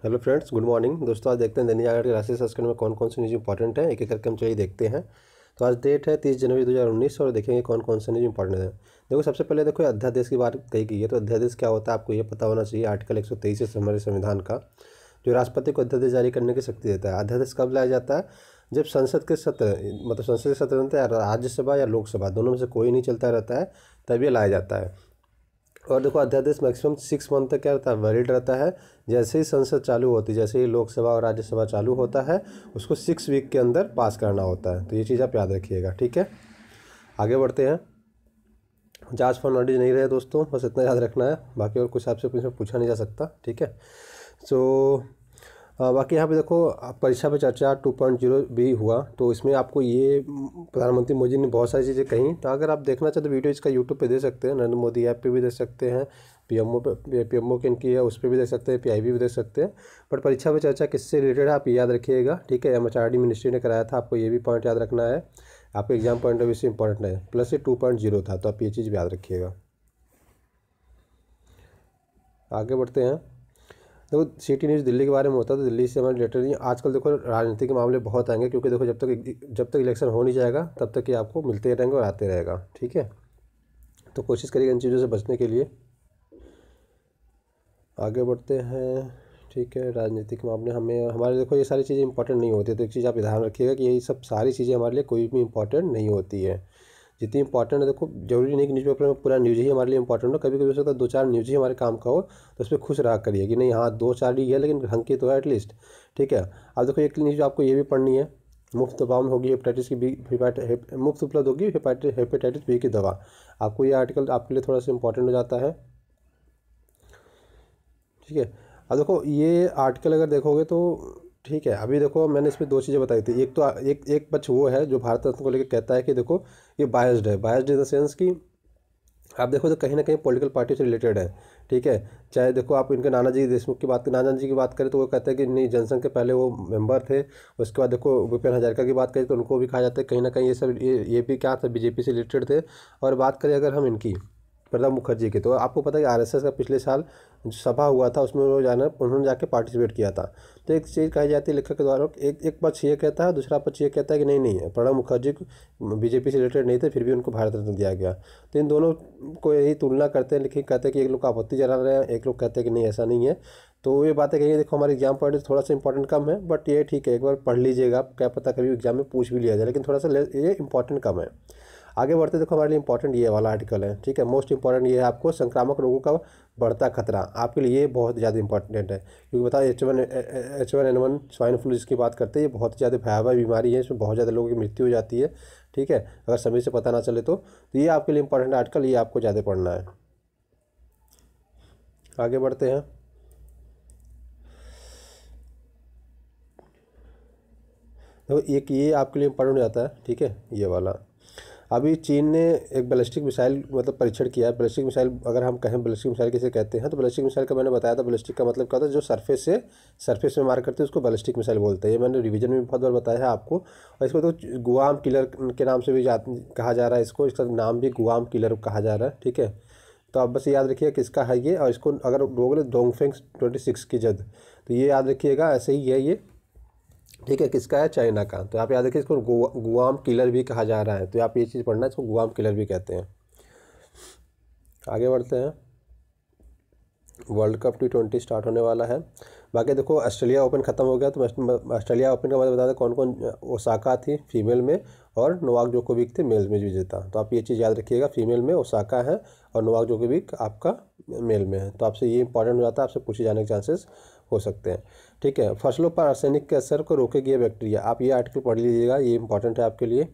Hello friends, good morning दोस्तों। आज देखते हैं दैनिक जागरण के राशि संस्करण में कौन कौन सी न्यूज़ इंपॉर्टेंट है। एक एक करके हम चलिए देखते हैं। तो आज डेट है 30 जनवरी 2019 और देखेंगे कौन कौन सी न्यूज़ इंपॉर्टेंट है। देखो, सबसे पहले देखो अध्यादेश की बात कही गई है। तो अध्यादेश क्या होता है आपको ये पता होना चाहिए। आर्टिकल 123 है हमारे संविधान का, जो राष्ट्रपति को अध्यादेश जारी करने की शक्ति देता है। अध्यादेश कब लाया जाता है? जब संसद के सत्र, मतलब संसद के सत्र बनते हैं, राज्यसभा या लोकसभा दोनों में से कोई नहीं चलता रहता है, तब ये लाया जाता है। और देखो, अध्यादेश मैक्सिमम 6 मंथ तक क्या रहता है, वैलिड रहता है। जैसे ही संसद चालू होती है, जैसे ही लोकसभा और राज्यसभा चालू होता है, उसको 6 वीक के अंदर पास करना होता है। तो ये चीज़ आप याद रखिएगा, ठीक है। आगे बढ़ते हैं। जांच फॉर्मेलिटीज नहीं रहे दोस्तों, बस इतना याद रखना है। बाकी और कुछ आपसे कुछ पूछा नहीं जा सकता, ठीक है। सो बाकी यहाँ पे देखो, परीक्षा पे चर्चा 2.0 भी हुआ। तो इसमें आपको ये प्रधानमंत्री मोदी ने बहुत सारी चीज़ें कही। तो अगर आप देखना चाहते तो वीडियो इसका यूट्यूब पे दे सकते हैं, नरेंद्र मोदी ऐप पे भी देख सकते हैं, पीएमओ की इनकी है उस पर भी देख सकते हैं, पीआईबी भी देख सकते हैं। बट परीक्षा पे चर्चा किससे रिलेटेड है आप ये याद रखिएगा, ठीक है। एमएचआरडी मिनिस्ट्री ने कराया था, आपको ये भी पॉइंट याद रखना है। आपके एग्जाम पॉइंट ऑफ व्यू से इंपॉर्टेंट है। प्लस ये 2.0 था, तो आप ये चीज़ भी याद रखिएगा। आगे बढ़ते हैं। देखो, सिटी न्यूज़ दिल्ली के बारे में होता है, तो दिल्ली से हमारे रिलेटेड नहीं। आजकल देखो राजनीति के मामले बहुत आएंगे, क्योंकि देखो जब तक इलेक्शन हो नहीं जाएगा तब तक ये आपको मिलते रहेंगे और आते रहेगा, ठीक है। तो कोशिश करिएगा इन चीज़ों से बचने के लिए। आगे बढ़ते हैं, ठीक है। राजनीतिक मामले हमें हमारे देखो ये सारी चीज़ें इंपॉर्टेंट नहीं होती है। तो एक चीज़ आप ध्यान रखिएगा कि यही सब सारी चीज़ें हमारे लिए कोई भी इंपॉर्टेंट नहीं होती है। जितनी इंपॉर्टेंट है, देखो जरूरी नहीं कि न्यूज़पेपर में पूरा न्यूज़ ही हमारे लिए इंपॉर्टेंट हो। कभी कभी हो सकता है 2-4 न्यूज़ ही हमारे काम का हो, तो उस पर खुश रहा करिए कि नहीं, हाँ 2-4 ही है लेकिन ढंग की तो है एटलीस्ट, ठीक है। अब देखो एक न्यूज़ आपको ये भी पढ़नी है। मुफ्त दवा में होगी हेपेटाइटिस की बी, मुफ्त उपलब्ध होगी हेपेटाइटिस बी की दवा। आपको ये आर्टिकल आपके लिए थोड़ा सा इंपॉर्टेंट हो जाता है, ठीक है। अब देखो ये आर्टिकल अगर देखोगे तो ठीक है। अभी देखो मैंने इसमें 2 चीज़ें बताई थी। एक तो एक पक्ष वो है जो भारत रत्न को लेकर कहता है कि देखो ये बायस्ड है। बायस्ड इन द सेंस कि आप देखो तो कहीं ना कहीं पॉलिटिकल पार्टी से रिलेटेड है, ठीक है। चाहे देखो आप इनके नानाजी देशमुख की बात, नाना जी की बात करें तो वो कहते हैं कि नहीं, जनसंघ के पहले वो मेंबर थे। उसके बाद देखो भूपेन हजारिका की बात करें तो उनको भी कहा जाता है कहीं ना कहीं ये सब ये भी क्या था, बीजेपी से रिलेटेड थे। और बात करें अगर हम इनकी प्रणब मुखर्जी की, तो आपको पता है कि आरएसएस का पिछले साल जो सभा हुआ था उसमें उन्होंने जाके पार्टिसिपेट किया था। तो एक चीज़ कही जाती है लेखक के द्वारा, एक एक पक्ष ये कहता है, दूसरा पक्ष ये कहता है कि नहीं नहीं, प्रणब मुखर्जी बीजेपी से रिलेटेड नहीं थे, फिर भी उनको भारत रत्न दिया गया। तो इन दोनों को यही तुलना करते हैं, लेकिन कहते हैं कि एक लोग आपत्ति जला रहे हैं, एक लोग कहते हैं कि नहीं ऐसा नहीं है। तो ये बातें कही, देखो हमारे एग्जाम पॉइंट थोड़ा सा इंपॉर्टेंट कम है, बट ये ठीक है, एक बार पढ़ लीजिएगा, क्या पता कभी एग्जाम में पूछ भी लिया जाए, लेकिन थोड़ा सा ये इंपॉर्टेंट कम है। आगे बढ़ते देखो, हमारे लिए इंपॉर्टेंट ये वाला आर्टिकल है, ठीक है। मोस्ट इंपॉर्टेंट ये है आपको, संक्रामक रोगों का बढ़ता खतरा। आपके लिए ये बहुत ज़्यादा इंपॉर्टेंट है, क्योंकि बताओ H1N1 स्वाइन फ्लू जिसकी बात करते हैं, ये बहुत ज़्यादा भयावह बीमारी है। इसमें बहुत ज़्यादा लोगों की मृत्यु हो जाती है, ठीक है, अगर समय से पता ना चले तो ये आपके लिए इंपॉर्टेंट आर्टिकल, ये आपको ज़्यादा पढ़ना है। आगे बढ़ते हैं। तो एक ये आपके लिए इंपॉर्टेंट हो जाता है, ठीक है, ये वाला। अभी चीन ने एक बैलिस्टिक मिसाइल मतलब परीक्षण किया है। बैलिस्टिक मिसाइल अगर हम कहें बैलिस्टिक मिसाइल किसे कहते हैं, तो बैलिस्टिक मिसाइल का मैंने बताया था। बैलिस्टिक का मतलब क्या होता है, जो सरफेस में मार करते हैं उसको बैलिस्टिक मिसाइल बोलते हैं। ये मैंने रिवीजन में बहुत बार बताया है आपको। और इसको तो गुआम किलर के नाम से भी कहा जा रहा है इसको, इसका नाम भी गुआम किलर कहा जा रहा है, ठीक है। तो आप बस याद रखिए किसका है ये, और इसको अगर लोगे डोंगफेंग 26 की जद, तो ये याद रखिएगा, ऐसे ही है ये, ठीक है। किसका है? चाइना का। तो आप याद रखिए इसको गुआम किलर भी कहा जा रहा है, तो आप ये चीज़ पढ़ना है, इसको गुआम किलर भी कहते हैं। आगे बढ़ते हैं। वर्ल्ड कप T20 स्टार्ट होने वाला है। बाकी देखो ऑस्ट्रेलिया ओपन ख़त्म हो गया, तो ऑस्ट्रेलिया ओपन का मतलब बता दें कौन कौन। ओसाका थी फीमेल में, और नोवाक जोकोविक थे मेल में विजेता। तो आप ये चीज़ याद रखिएगा, फीमेल में ओसाका है और नोवाक जोकोविक आपका मेल में है। तो आपसे ये इंपॉर्टेंट हो जाता है, आपसे पूछे जाने के चांसेस हो सकते हैं, ठीक है। फसलों पर आर्सेनिक के असर को रोकेगी ये बैक्टीरिया। आप ये आर्टिकल पढ़ लीजिएगा, ये इंपॉर्टेंट है आपके लिए,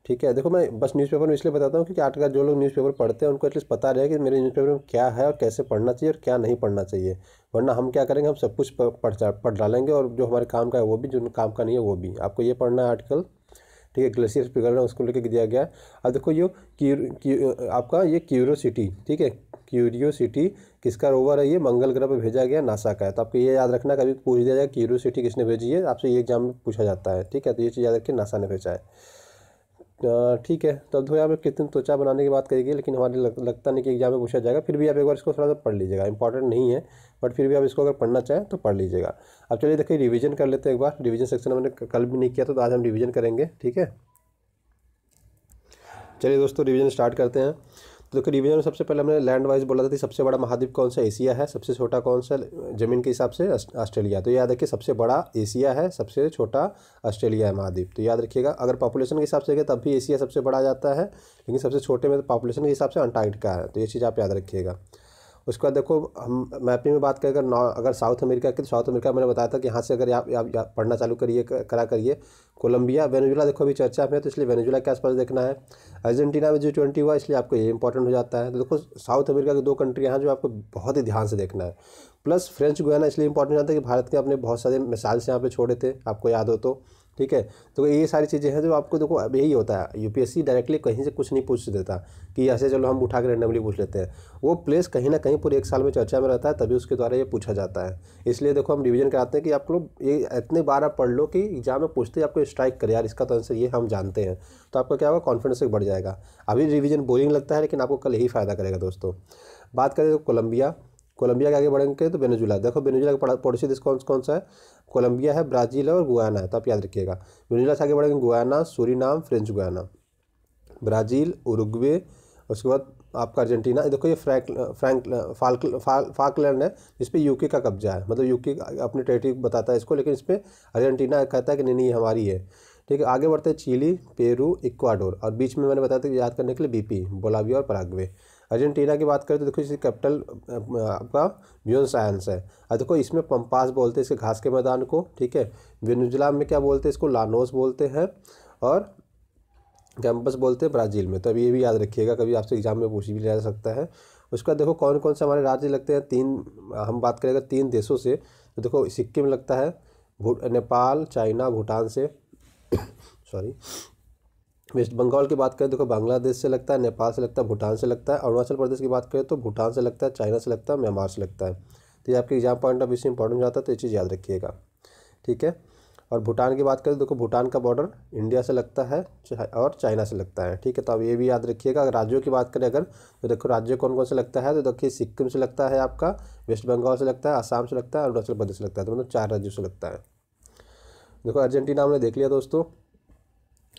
ठीक है। देखो मैं बस न्यूज़पेपर में इसलिए बताता हूँ क्योंकि आजकल जो लोग न्यूज़पेपर पढ़ते हैं उनको एटलीस्ट पता रहे कि मेरे न्यूज़पेपर में क्या है और कैसे पढ़ना चाहिए और क्या नहीं पढ़ना चाहिए। वरना हम क्या करेंगे, हम सब कुछ पढ़ डालेंगे, और जो हमारे काम का है वो भी, जो काम का नहीं है वो भी। आपको ये पढ़ना है आर्टिकल, ठीक है। ग्लेशियर पिघलना उसको लेकर दिया गया है। अब देखो ये आपका ये क्यूरियोसिटी, ठीक है, क्यूरियोसिटी किसका रोवर है? ये मंगल ग्रह पर भेजा गया, नासा का है। तो आपको ये याद रखना, कभी पूछ दिया जाए क्यूरियोसिटी किसने भेजी है, आपसे ये एग्जाम में पूछा जाता है, ठीक है। तो ये चीज़ याद रखिए, नासा ने भेजा है, ठीक है। तो अब यहाँ पे कृत्रिम त्वचा बनाने की बात करेगी, लेकिन हमारे लगता नहीं कि एग्जाम में पूछा जाएगा। फिर भी आप एक बार इसको थोड़ा सा पढ़ लीजिएगा, इंपॉर्टेंट नहीं है, बट फिर भी आप इसको अगर पढ़ना चाहें तो पढ़ लीजिएगा। अब चलिए देखिए रिवीजन कर लेते हैं एक बार। रिवीजन सेक्शन मैंने कल भी नहीं किया था, तो आज हम रिवीजन करेंगे, ठीक है। चलिए दोस्तों रिवीजन स्टार्ट करते हैं। तो देखो रिवीजन में सबसे पहले हमने लैंड वाइज बोला था कि सबसे बड़ा महाद्वीप कौन सा, एशिया है। सबसे छोटा कौन सा जमीन के हिसाब से, ऑस्ट्रेलिया। तो याद रखिए सबसे बड़ा एशिया है, सबसे छोटा ऑस्ट्रेलिया है महाद्वीप। तो याद रखिएगा, अगर पॉपुलेशन के हिसाब से तब भी एशिया सबसे बड़ा आ जाता है, लेकिन सबसे छोटे में पॉपुलेशन के हिसाब से अंटार्कटिका है। तो ये चीज़ आप याद रखिएगा। उसके बाद देखो हम मैपिंग में बात करें अगर साउथ अमेरिका की, तो साउथ अमेरिका मैंने बताया था कि यहाँ से अगर आप पढ़ना चालू करिए करा करिए। कोलंबिया, वेनेजुला देखो अभी चर्चा में है, तो इसलिए वेनेजुला के आसपास देखना है। अर्जेंटीना में G20 हुआ, इसलिए आपको ये इंपॉर्टेंट हो जाता है। तो देखो साउथ अमेरिका के 2 कंट्री यहाँ जो आपको बहुत ही ध्यान से देखना है। प्लस फ्रेंच गुयाना इसलिए इंपॉर्टेंट हो जाता है कि भारत के अपने बहुत सारे मिसाइल से यहाँ पे छोड़े थे, आपको याद हो तो, ठीक है। तो ये सारी चीज़ें हैं जो आपको देखो अब यही होता है, यूपीएससी डायरेक्टली कहीं से कुछ नहीं पूछ देता कि ऐसे चलो हम उठा के रैंडमली पूछ लेते हैं। वो प्लेस कहीं ना कहीं पूरे 1 साल में चर्चा में रहता है, तभी उसके द्वारा ये पूछा जाता है। इसलिए देखो हम रिवीजन कराते हैं कि आप लोग ये इतने बार आप पढ़ लो कि एग्जाम में पूछते आपको स्ट्राइक करे, यार इसका तो आंसर ये हम जानते हैं। तो आपका क्या होगा, कॉन्फिडेंस बढ़ जाएगा। अभी रिवीजन बोरिंग लगता है, लेकिन आपको कल यही फ़ायदा करेगा दोस्तों। बात करें तो कोलंबिया के आगे बढ़ेंगे तो वेनेजुला। देखो वेनेजुला का पड़ोसी देश कौन सा है, कोलंबिया है, ब्राज़ील है और गुयाना है। तो आप याद रखिएगा। वेनेजुला से आगे बढ़ेंगे Guyana, Suriname, French Guiana, Brazil, Uruguay, उसके बाद आपका अर्जेंटीना। देखो ये फाल्कलैंड है, इस पर यूके का कब्जा है, मतलब यूके अपने टेरिटरी बताता है इसको, लेकिन इस पर अर्जेंटीना कहता है कि नहीं हमारी है, ठीक है। आगे बढ़ते हैं चिली, पेरू, इक्वाडोर, और बीच में मैंने बताया था याद करने के लिए बीपी, बोलाविया और पराग्वे। अर्जेंटीना की बात करें तो देखो इसकी कैपिटल आपका ब्यूनस आयर्स है। और देखो इसमें पंपास बोलते हैं इसके घास के मैदान को, ठीक है। वेनेजुला में क्या बोलते हैं इसको, लानोस बोलते हैं, और कैंपस बोलते हैं ब्राज़ील में। तो अब ये भी याद रखिएगा, कभी आपसे एग्जाम में पूछ भी लिया जा सकता है। उसके बाद देखो कौन कौन से हमारे राज्य लगते हैं, 3 हम बात करेंगे 3 देशों से। तो देखो सिक्किम लगता है, नेपाल, चाइना, भूटान से सॉरी। वेस्ट बंगाल की बात करें देखो बांग्लादेश से लगता है, नेपाल से लगता है, भूटान से लगता है। अरुणाचल प्रदेश की बात करें तो भूटान से लगता है, चाइना से लगता है, म्यांमार से लगता है। तो ये आपके एग्जाम पॉइंट ऑफ व्यू से इंपॉर्टेंट जाता है, तो ये चीज़ याद रखिएगा, ठीक है। और भूटान की बात करें तो देखो भूटान का बॉर्डर इंडिया से लगता है और चाइना से लगता है, ठीक है। तो अब ये भी याद रखिएगा। अगर राज्यों की बात करें अगर, तो देखो राज्य कौन कौन से लगता है, तो देखिए सिक्किम से लगता है आपका, वेस्ट बंगाल से लगता है, असम से लगता है, अरुणाचल प्रदेश से लगता है। तो मतलब 4 राज्यों से लगता है। देखो अर्जेंटीना हमने देख लिया दोस्तों,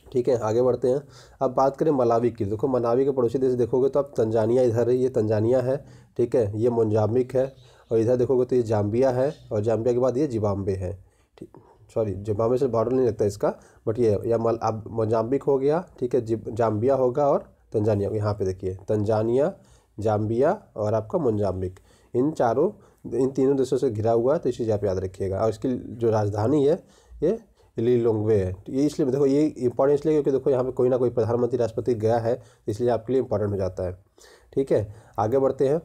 ठीक है। आगे बढ़ते हैं। अब बात करें मलावी की। देखो मलावी के पड़ोसी देश देखोगे तो आप तंजानिया इधर है, ये तंजानिया है, ठीक है। ये मोजाम्बिक है, और इधर देखोगे तो ये जाम्बिया है, और जाम्बिया के बाद ये जिम्बाब्वे है, ठीक। सॉरी जिम्बाब्वे से बॉर्डर नहीं लगता इसका, बट ये या अब मोजाम्बिक हो गया, ठीक है। जाम्बिया होगा और तंजानिया, यहाँ पे देखिए तंजानिया, जाम्बिया और आपका मोजाम्बिक, इन तीनों देशों से घिरा हुआ है। तो इस चीज़ आप याद रखिएगा। और इसकी जो राजधानी है ये लिलोंग्वे है। तो ये इसलिए देखो ये इंपॉर्टेंट इसलिए क्योंकि देखो यहाँ पे कोई ना कोई प्रधानमंत्री राष्ट्रपति गया है, इसलिए आपके लिए इंपॉर्टेंट हो जाता है, ठीक है। आगे बढ़ते हैं।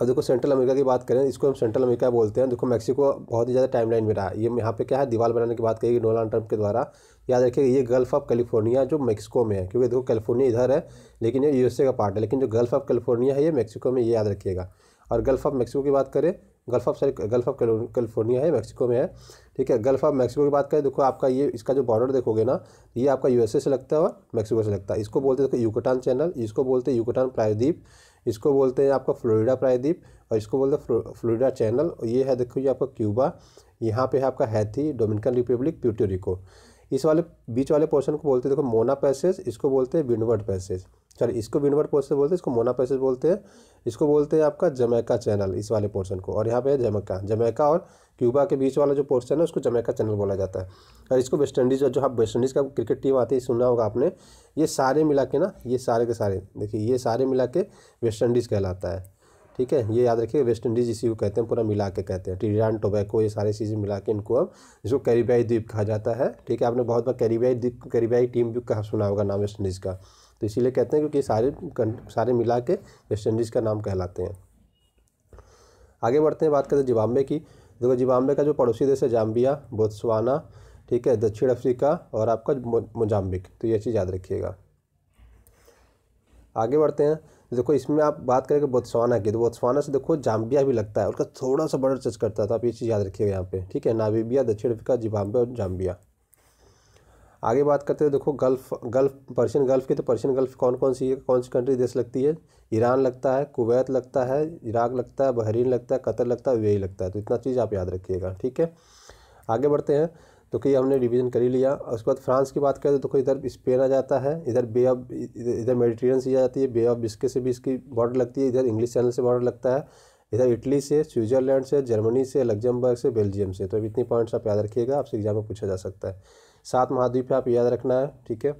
अब देखो सेंट्रल अमेरिका की बात करें, इसको हम सेंट्रल अमेरिका बोलते हैं। देखो मैक्सिको बहुत ही ज़्यादा टाइमलाइन में रहा है। ये यहाँ पे क्या है, दीवार बनाने की बात करेगी डोनाल्ड ट्रंप के द्वारा। याद रखिएगा ये गल्फ ऑफ कैलिफोर्निया जो मैक्सिको में है, क्योंकि देखो कैलिफोर्निया इधर है लेकिन ये यूएसए का पार्ट है, लेकिन जो गल्फ ऑफ कैलिफोर्निया है ये मैक्सिको में, ये याद रखिएगा। और गल्फ ऑफ मैक्सिको की बात करें, गल्फ ऑफ कैलिफोर्निया है, मैक्सिको में है, ठीक है। गल्फ ऑफ मैक्सिको की बात करें, देखो आपका ये इसका जो बॉर्डर देखोगे ना, ये आपका यूएसए से लगता है और मैक्सिको से लगता है। इसको बोलते हैं देखो यूकाटान चैनल, इसको बोलते हैं यूकाटान प्रायद्वीप, इसको बोलते हैं आपका फ्लोरिडा प्रायद्वीप, और इसको बोलते हैं फ्लोरिडा चैनल। और ये है देखो ये आपका क्यूबा, यहाँ पे है आपका Haiti, Dominican Republic, Puerto Rico. इस वाले बीच वाले पोर्शन को बोलते हैं देखो मोना पैसेज, इसको बोलते हैं विंडवर्ड पैसेज, चलिए इसको विंडवर्ड पैसेज बोलते हैं, इसको मोना पैसेज बोलते हैं, इसको बोलते हैं आपका जमैका चैनल, इस वाले पोर्शन को। और यहाँ पे है जमैका और क्यूबा के बीच वाला जो पोर्शन है उसको जमैका चैनल बोला जाता है। और इसको वेस्ट इंडीज़, जो आप वेस्ट इंडीज़ का क्रिकेट टीम आती है सुना होगा आपने, ये सारे मिला के ना, ये सारे के सारे देखिए ये सारे मिला के वेस्ट इंडीज़ कहलाता है, ठीक है। ये याद रखिए वेस्ट इंडीज़ इसी को कहते हैं, पूरा मिला के कहते हैं। ट्रिनिडाद टोबैको, ये सारी चीज़ें मिला के इनको अब इसको कैरिबियाई द्वीप कहा जाता है, ठीक है। आपने बहुत बार कैरिबियाई टीम भी कहा सुना होगा नाम वेस्ट इंडीज़ का, तो इसीलिए कहते हैं क्योंकि सारे मिला के वेस्ट इंडीज़ का नाम कहलाते हैं। आगे बढ़ते हैं, बात करते हैं जिम्बाब्वे की। देखो जिम्बाब्वे का जो पड़ोसी देश है जाम्बिया, बोत्सवाना, ठीक है, दक्षिण अफ्रीका और आपका मोजाम्बिक। तो ये चीज़ याद रखिएगा। आगे बढ़ते हैं। देखो इसमें आप बात करेंगे बोत्सवाना की, तो बोत्सवाना से देखो जाम्बिया भी लगता है, उसका थोड़ा सा बॉर्डर टच करता है, तो आप ये चीज़ याद रखिएगा यहाँ पे, ठीक है। नामीबिया, दक्षिण अफ्रीका, जिम्बाब्वे और जाम्बिया। आगे बात करते हैं, देखो गल्फ़ गल्फ़ पर्शियन गल्फ़ की, तो पर्शियन गल्फ़ कौन कौन सी है, कौन सी कंट्री देश लगती है? ईरान लगता है, कुवैत लगता है, इराक लगता है, बहरीन लगता है, कतर लगता है, यूएई लगता है। तो इतना चीज़ आप याद रखिएगा, ठीक है। आगे बढ़ते हैं, तो कि हमने रिवीजन कर ही लिया। उसके बाद फ्रांस की बात करें तो देखो इधर स्पेन आ जाता है, इधर बे ऑफ इधर मेडिटेरियन सी आ जाती है, बे ऑफ बिस्के से भी इसकी बॉर्डर लगती है, इधर इंग्लिश चैनल से बॉर्डर लगता है, इधर इटली से, स्विट्जरलैंड से, जर्मनी से, लग्जमबर्ग से, बेल्जियम से। तो अब इतनी पॉइंट्स आप याद रखिएगा, आपसे एग्जाम में पूछा जा सकता है। 7 महाद्वीप है, आप याद रखना है, ठीक है।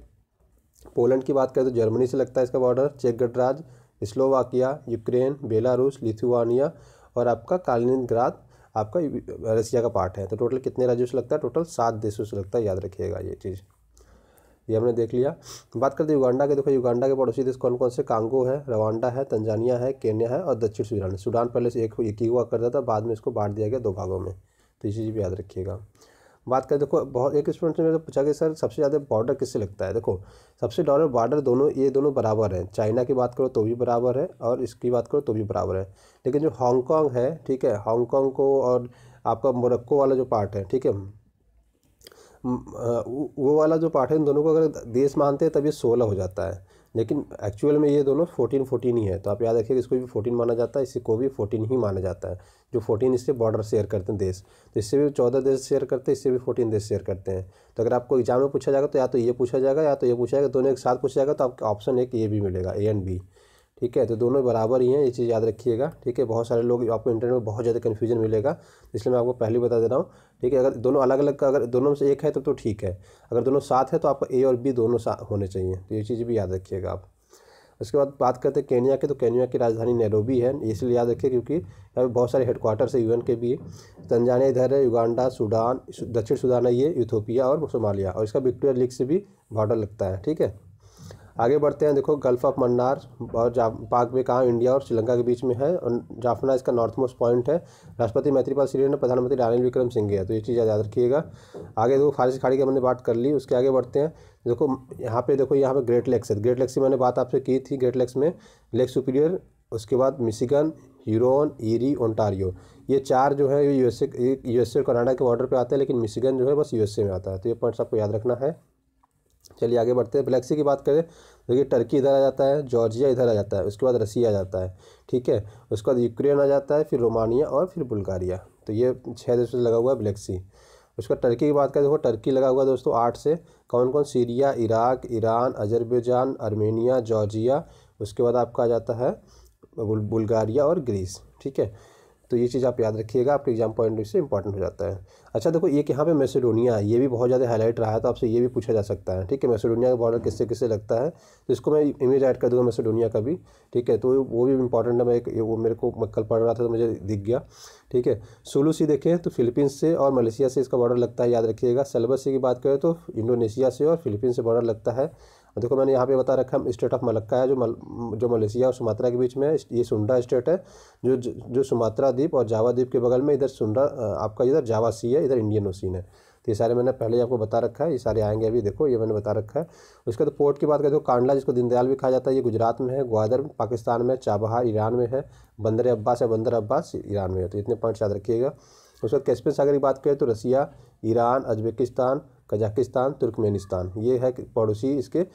पोलैंड की बात करें तो जर्मनी से लगता है इसका बॉर्डर, चेक गणराज्य, स्लोवाकिया, यूक्रेन, बेलारूस, लिथुआनिया और आपका कालिनिनग्राद आपका रसिया का पार्ट है। तो टोटल कितने राज्यों से लगता है? टोटल 7 देशों से लगता है, याद रखिएगा ये चीज़। ये हमने देख लिया। बात करते हैं युगांडा के, देखो युगांडा के पड़ोसी देश कौन कौन से? कांगो है, रवांडा है, तंजानिया है, केन्या है और दक्षिण सूडान। सूडान पहले से एक ही हुआ करता था, बाद में इसको बांट दिया गया 2 भागों में। तो ये चीज़ भी याद रखिएगा। बात करें, देखो बहुत एक स्टूडेंट ने मेरे को पूछा कि सर सबसे ज़्यादा बॉर्डर किससे लगता है? देखो सबसे ज़्यादा बॉर्डर दोनों, ये दोनों बराबर हैं। चाइना की बात करो तो भी बराबर है और इसकी बात करो तो भी बराबर है। लेकिन जो हांगकांग है, ठीक है, हांगकांग को और आपका मोरक्को वाला जो पार्ट है, ठीक है, वो वाला जो पार्ट है, इन दोनों को अगर देश मानते हैं तब ये 16 हो जाता है, लेकिन एक्चुअल में ये दोनों 14 ही है। तो आप याद रखिएगा, इसको भी 14 माना जाता है, इसी को भी 14 ही माना जाता है। जो 14 इससे बॉर्डर शेयर करते हैं देश, तो इससे भी 14 देश शेयर करते हैं, इससे भी 14 देश शेयर करते हैं। तो अगर आपको एग्जाम में पूछा जाएगा तो या तो ये पूछा जाएगा या तो ये पूछा जाएगा, दोनों एक साथ पूछा जाएगा तो आपका ऑप्शन एक ये भी मिलेगा, ए एंड बी, ठीक है। तो दोनों बराबर ही हैं, ये चीज़ याद रखिएगा, ठीक है। बहुत सारे लोग आपको इंटरनेट में बहुत ज़्यादा कन्फ्यूजन मिलेगा, इसलिए मैं आपको पहले ही बता दे रहा हूँ, ठीक है। अगर दोनों अलग अलग का, अगर दोनों में से एक है तो ठीक है, अगर दोनों साथ है तो आपको ए और बी दोनों साथ होने चाहिए। तो ये चीज़ भी याद रखिएगा आप। उसके बाद बात करते हैं केन्या के, तो केन्या की राजधानी नैरोबी है, इसलिए याद रखिए क्योंकि यहाँ पे बहुत सारे हेडक्वार्टर्स है यूएन के भी। तंजानिया इधर है, युगांडा, सूडान, दक्षिण सूडान है ये, इथोपिया और सोमालिया, और इसका विक्टोरिया लीग से भी बॉर्डर लगता है, ठीक है। आगे बढ़ते हैं, देखो गल्फ ऑफ मन्नार और पाक में कहाँ? इंडिया और श्रीलंका के बीच में है, और जाफना इसका नॉर्थ मोस्ट पॉइंट है। राष्ट्रपति मैत्रीपाल सिरिसेना, प्रधानमंत्री रानिल विक्रमसिंघे है। तो ये चीज़ याद रखिएगा। आगे देखो फारसी खाड़ी की मैंने बात कर ली, उसके आगे बढ़ते हैं। देखो यहाँ पे ग्रेट लेक्स है, ग्रेट लेक्स की मैंने बात आपसे की थी। ग्रेट लेक्स में लेक सुपीरियर, उसके बाद मिशिगन, ह्यूरोन, ईरी, ओंटारियो, ये 4 जो है ये यूएसए और कनाडा के बॉर्डर पे आते हैं, लेकिन मिशिगन जो है बस यूएसए में आता है। तो ये पॉइंट्स आपको याद रखना है। चलिए आगे बढ़ते हैं। ब्लैक सी की बात करें, देखिए टर्की इधर आ जाता है, जॉर्जिया इधर आ जाता है, उसके बाद रसिया आ जाता है, ठीक है। उसके बाद यूक्रेन आ जाता है, फिर रोमानिया और फिर बुल्गारिया। तो ये 6 देशों से लगा हुआ है ब्लैक सी। उसके बाद टर्की की बात करें, देखो टर्की लगा हुआ है दोस्तों 8 से, कौन कौन? Syria, Iraq, Iran, Azerbaijan, Armenia, Georgia, उसके बाद आपका आ जाता है बुल्गारिया और ग्रीस, ठीक है। तो ये चीज़ आप याद रखिएगा, आपके एग्जाम पॉइंट से इंपॉर्टेंट हो जाता है। अच्छा देखो एक यहाँ पे मैसेडोनिया है, ये भी बहुत ज़्यादा हाईलाइट रहा है, तो आपसे ये भी पूछा जा सकता है, ठीक है। मैसेडोनिया का बॉर्डर किससे किससे लगता है, तो इसको मैं इमेज ऐड कर दूँगा मैसेडोनिया का भी, ठीक है। तो वो भी इंपॉर्टेंट है, वो मेरे को मैं कल पढ़ रहा था तो मुझे दिख गया, ठीक है। सुलू सी देखें तो फिलीपींस से और मलेशिया से इसका बॉर्डर लगता है, याद रखिएगा। सेल्बस सी की बात करें तो इंडोनेशिया से और फिलीपींस से बॉर्डर लगता है। और देखो मैंने यहाँ पे बता रखा है, स्टेट ऑफ मलक्का है जो मलेशिया और सुमात्रा के बीच में है, ये सुंडा स्टेट है जो सुमात्रा द्वीप और जावा द्वीप के बगल में, इधर सुंडा आपका इधर जावा सी है, इधर इंडियन ओशियन है। तो ये सारे मैंने पहले ही आपको बता रखा है, ये सारे आएंगे अभी, देखो ये मैंने बता रखा है। उसके बाद पोर्ट की बात करें तो कांडला, जिसको दीनदयाल भी कहा जाता है, ये गुजरात में है। ग्वादर पाकिस्तान में, चाबहार ईरान में है, बंदर अब्बास है, बंदर अब्बास ईरान में है। तो इतने पॉइंट्स याद रखिएगा। उसके बाद कैस्पियन सागर की बात करें तो रसिया, ईरान, उज्बेकिस्तान, कजाकिस्तान, तुर्कमेनिस्तान, ये है पड़ोसी इसके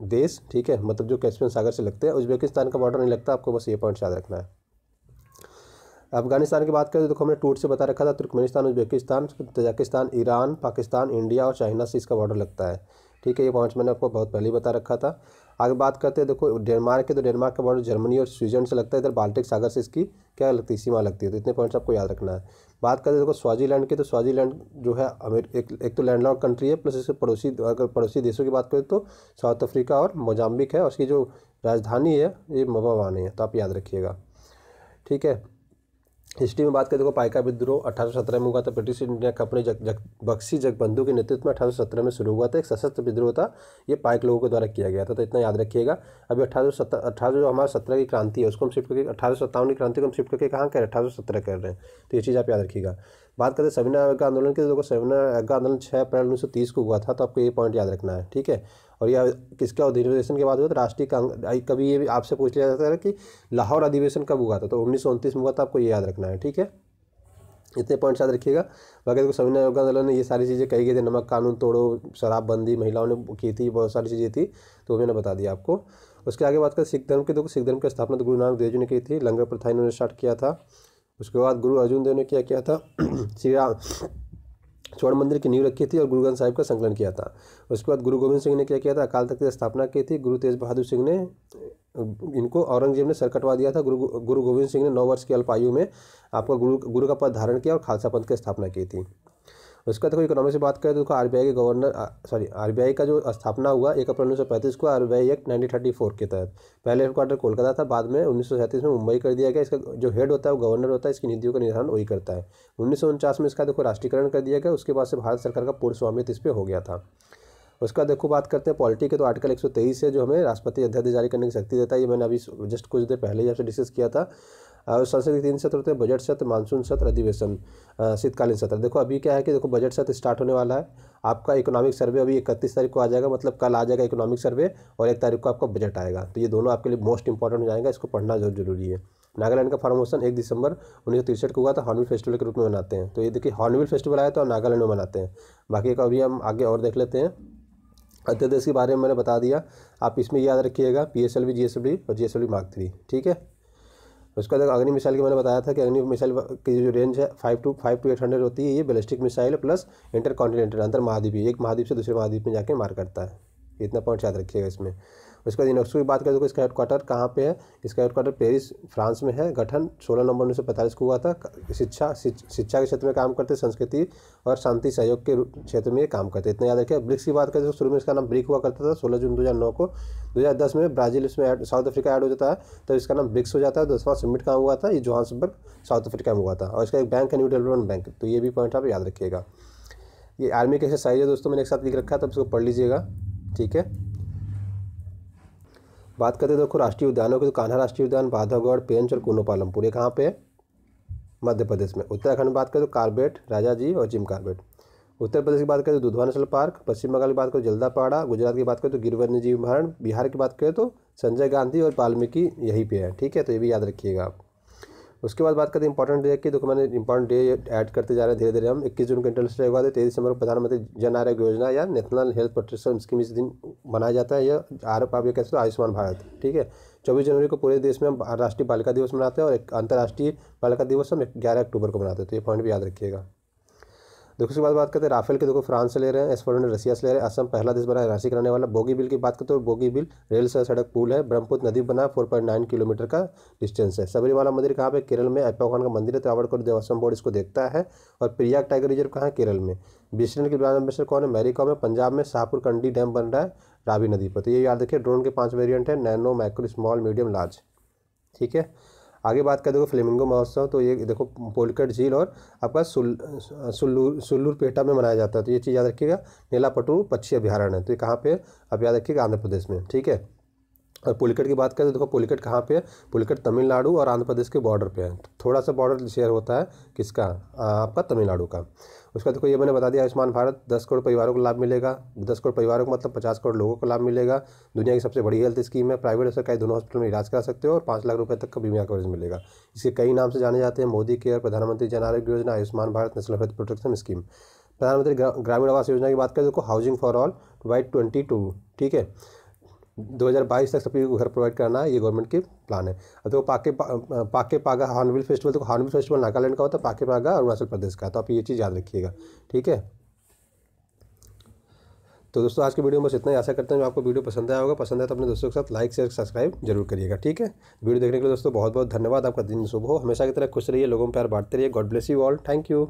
देश, ठीक है, मतलब जो कैस्पियन सागर से लगते हैं। उज्बेकिस्तान का बॉर्डर नहीं लगता, आपको बस ये पॉइंट्स याद रखना है। अफगानिस्तान की बात करें तो देखो हमने टूट से बता रखा था, Turkmenistan, Uzbekistan, Tajikistan, Iran, Pakistan, India और चाइना से इसका बॉर्डर लगता है, ठीक है। ये पॉइंट्स मैंने आपको बहुत पहले ही बता रखा था। आगे बात करते हैं, देखो डेनमार्क है, तो डेनमार्क का बॉर्डर जर्मनी और स्विट्जरलैंड से लगता है, इधर बाल्टिक सागर से इसकी क्या लगती है? सीमा लगती है। तो इतने पॉइंट्स आपको याद रखना है। बात करें देखो स्वाजीलैंड की, तो स्वाजीलैंड जो है एक तो लैंडलॉक कंट्री है, प्लस इसके पड़ोसी, अगर पड़ोसी देशों की बात करें तो साउथ अफ्रीका और मोजाम्बिक है, और उसकी जो राजधानी है ये मवावाने है। तो आप याद रखिएगा, ठीक है। हिस्ट्री में बात करें, देखो पाइका विद्रोह 1817 में हुआ था, British India company Bakhshi Jagabandhu के नेतृत्व में 1817 में शुरू हुआ था। एक सशस्त्र विद्रोह था, ये पाइक लोगों के द्वारा किया गया था। तो इतना याद रखिएगा। अभी 18 जो हमारा 17 की क्रांति है उसको हम शिफ्ट करके 1857 की क्रांति को हम शिफ्ट करके कहाँ कर रहे हैं? 1817 कर रहे हैं। तो ये चीज़ आप याद रखिएगा। बात करें सविनय अवज्ञा आंदोलन की, तो देखो सविनय अवज्ञा आंदोलन 6 अप्रैल 1930 को हुआ था। तो आपको ये पॉइंट याद रखना है, ठीक है। और यह किसका अधिवेशन के बाद हुआ? तो राष्ट्रीय कांग्रेस। कभी ये भी आपसे पूछ लिया जाता है कि लाहौर अधिवेशन कब हुआ था? तो 1929 में हुआ था, आपको ये याद रखना है, ठीक है। इतने पॉइंट्स याद रखिएगा। बाकी देखो संविधान योगदान आंदोलन ने ये सारी चीज़ें कही गई थी, नमक कानून तोड़ो, शराबबंदी महिलाओं ने की थी, बहुत सारी चीज़ें थी, तो वो मैंने बता दिया आपको। उसके आगे बात करें सिख धर्म की, देखो सिख धर्म की स्थापना तो गुरु नानक देव जी ने की थी, लंगर प्रथा इन्होंने स्टार्ट किया था। उसके बाद गुरु अर्जुन देव ने क्या किया था श्री राम स्वर्ण मंदिर की नींव रखी थी और गुरु ग्रंथ साहिब का संकलन किया था। उसके बाद गुरु गोविंद सिंह ने क्या किया था, अकाल तख्त की स्थापना की थी। गुरु तेज बहादुर सिंह ने इनको औरंगजेब ने सर कटवा दिया था। गुरु गोविंद सिंह ने 9 वर्ष की अल्प आयु में आपका गुरु का पद धारण किया और खालसा पंथ की स्थापना की थी। उसका देखो इकोनॉमी से बात करें तो आरबीआई के गवर्नर आरबीआई का जो स्थापना हुआ 1 अप्रैल 1935 को आरबीआई एक्ट 1934 के तहत। पहले हेडक्वार्टर कोलकाता था, बाद में 1937 में मुंबई कर दिया गया। इसका जो हेड होता है वो गवर्नर होता है, इसकी नीतियों का निर्धारण वही करता है। 1949 में इसका देखो राष्ट्रीयकरण कर दिया गया। उसके बाद से भारत सरकार का पूर्ण स्वामित्व इस पर हो गया था। उसका देखो बात करते हैं पॉलिटी के, तो आर्टिकल 123 है जो हमें राष्ट्रपति अध्यादेश जारी करने की शक्ति देता है। ये मैंने अभी जस्ट कुछ देर पहले ही आपसे डिस्कस किया था। और संसद के 3 सत्र होते हैं, बजट सत्र, मानसून सत्र, अधिवेशन, शीतकालीन सत्र। देखो अभी क्या है कि देखो बजट सत्र स्टार्ट होने वाला है। आपका इकोनॉमिक सर्वे अभी 31 तारीख को आ जाएगा, मतलब कल आ जाएगा इकोनॉमिक सर्वे, और 1 तारीख को आपका बजट आएगा। तो ये दोनों आपके लिए मोस्ट इंपॉर्टेंट हो जाएगा, इसको पढ़ना जरूरी है। नागालैंड का फॉर्मेशन 1 दिसंबर 1963 को हुआ था, हॉर्नबिल फेस्टिवल के रूप में मनाते हैं। तो ये देखिए हॉर्नबिल फेस्टिवल आया तो नागालैंड में मनाते हैं। बाकी का अभी हम आगे और देख लेते हैं। अध्यादेश के बारे में मैंने बता दिया, आप इसमें याद रखिएगा PSLV, GSLV और GSLV Mark 3, ठीक है। उसका देखो अग्नि मिसाइल की मैंने बताया था कि अग्नि मिसाइल की जो रेंज है 5 to 800 होती है। ये बैलिस्टिक मिसाइल है प्लस इंटर कॉन्टिनेंटल, अंतर महाद्वीपीय, एक महाद्वीप से दूसरे महाद्वीप में जाके मार करता है। इतना पॉइंट याद रखिएगा इसमें। उसके बाद यूनेस्को की बात करें तो इसका हेडक्वार्टर कहाँ पे है, इसका हेडक्वार्टर पेरिस फ्रांस में है। गठन 16 नवंबर 1945 को हुआ था। शिक्षा के क्षेत्र में काम करते, संस्कृति और शांति सहयोग के क्षेत्र में काम करते, इतना याद रखिए। ब्रिक्स की बात करें तो शुरू में इसका नाम ब्रिक हुआ करता था। 16 जून 2009 को 2010 में ब्राज़ील इसमें साउथ अफ्रीका ऐड हो जाता है तो इसका नाम ब्रिक्स हो जाता है। 10वां समिट कहाँ हुआ था, ये जोहान्सबर्ग साउथ अफ्रीका में हुआ था। और इसका एक बैंक है न्यू डेवलपमेंट बैंक, तो ये भी पॉइंट आप याद रखिएगा। ये आर्मी के एक्सरसाइज है दोस्तों, मैंने एक साथ लिख रखा है, तब इसको पढ़ लीजिएगा, ठीक है। बात करते हैं देखो राष्ट्रीय उद्यानों की, तो कान्हा राष्ट्रीय उद्यान, बांधवगढ़, पेंच और कूनो पालमपुर, ये कहाँ पे है, मध्य प्रदेश में। उत्तराखंड में बात करें तो कार्बेट, राजाजी और जिम कार्बेट। उत्तर प्रदेश की बात करें तो दुधवा नेशनल पार्क। पश्चिम बंगाल की बात करें तो जल्दापाड़ा। गुजरात की बात करें तो गिर वन्यजीव अभयारण्य। बिहार की बात करें तो संजय गांधी और वाल्मीकि यहीं पे है, ठीक है। तो ये भी याद रखिएगा आप। उसके बाद बात करते हैं इंपॉर्टेंट डे की, तो मैंने इंपॉर्टेंट डे ऐड करते जा रहे हैं धीरे धीरे हम। 21 जून को इंटरनेशनल डे हुआ था। 23 दिसंबर को प्रधानमंत्री जन आरोग्य योजना या नेशनल हेल्थ प्रोटेक्शन स्कीम इस दिन मनाया जाता है। यह आप ये कह सकते हो आयुष्मान भारत, ठीक है। 24 जनवरी को पूरे देश में हम राष्ट्रीय बालिका दिवस मनाते हैं और एक अंतर्राष्ट्रीय बालिका दिवस हम 11 अक्टूबर को मनाते हैं। तो ये पॉइंट भी याद रखिएगा। देखो उसके बाद बात करते हैं राफेल के, देखो फ्रांस से ले रहे हैं, S-400 रसिया से ले रहे हैं। असम पहला देश बना है राशि कराने वाला। बोगीबिल की बात करते हैं तो बोगीबिल रेल से सड़क पुल है, ब्रह्मपुत्र नदी बना, 4.9 किलोमीटर का डिस्टेंस है। सबरीमाला मंदिर कहाँ पे, केरल में। अप्पा भगवान का मंदिर है, त्रावणकोर देवस्थान बोर्ड इसको देखता है। और प्रियाग टाइगर रिजर्व कहाँ है, केरल में। बीएसएनएल के ब्रांड एम्बेसडर कौन है, मैरी कॉम है। पंजाब में शाहपुर कंडी डैम बन रहा है रावी नदी पर। तो ये याद रखिए। ड्रोन के 5 वेरियंट है, nano, macro, small, medium, large, ठीक है। आगे बात कर देखो फ्लेमिंगो महोत्सव, तो ये देखो पोलकट झील और आपका सुल्लूरपेटा में मनाया जाता है। तो ये चीज़ याद रखिएगा। नीलापटू पक्षी अभ्यारण्य है, तो ये कहाँ पे है, आप याद रखिएगा, आंध्र प्रदेश में, ठीक है। और पुलिकट की बात करें तो देखो पुलिकट कहाँ पे है, पुलिकट तमिलनाडु और आंध्र प्रदेश के बॉर्डर पे है। थोड़ा सा बॉर्डर शेयर होता है किसका, आपका तमिलनाडु का। उसका देखो ये मैंने बता दिया आयुष्मान भारत 10 करोड़ परिवारों को लाभ मिलेगा। 10 करोड़ परिवारों को मतलब 50 करोड़ लोगों को लाभ मिलेगा। दुनिया की सबसे बड़ी हेल्थ स्कीम है। प्राइवेट और सरकारी दोनों हॉस्पिटल में इलाज करा सकते हो और 5 लाख रुपए तक का बीमा कवरेज मिलेगा। इसके कई नाम से जाने जाते हैं, मोदी केयर, प्रधानमंत्री Jan Arogya Yojana, Ayushman Bharat, national health protection scheme. प्रधानमंत्री ग्रामीण आवास योजना की बात करें तो हाउसिंग फॉर ऑल प्रोवाइड 22, ठीक है। 2022 तक सभी को घर प्रोवाइड करना है, ये गवर्नमेंट की प्लान है। अब तो पाके पागा हॉर्नबिल फेस्टिवल, तो हॉर्नबिल फेस्टिवल नागालैंड का होता है, पाके पागा अरुणाचल प्रदेश का। तो आप ये चीज़ याद रखिएगा, ठीक है। तो दोस्तों आज की वीडियो में बस इतना ही। आशा करते हैं आपको वीडियो पसंद आया होगा। पसंद आया तो अपने दोस्तों के साथ लाइक शेयर सब्सक्राइब जरूर करिएगा, ठीक है। वीडियो देखने के लिए दोस्तों बहुत बहुत धन्यवाद। आपका दिन शुभ हो, हमेशा की तरह खुश रहिए, लोगों में प्यार बांटते रहिए। God bless you all, thank you.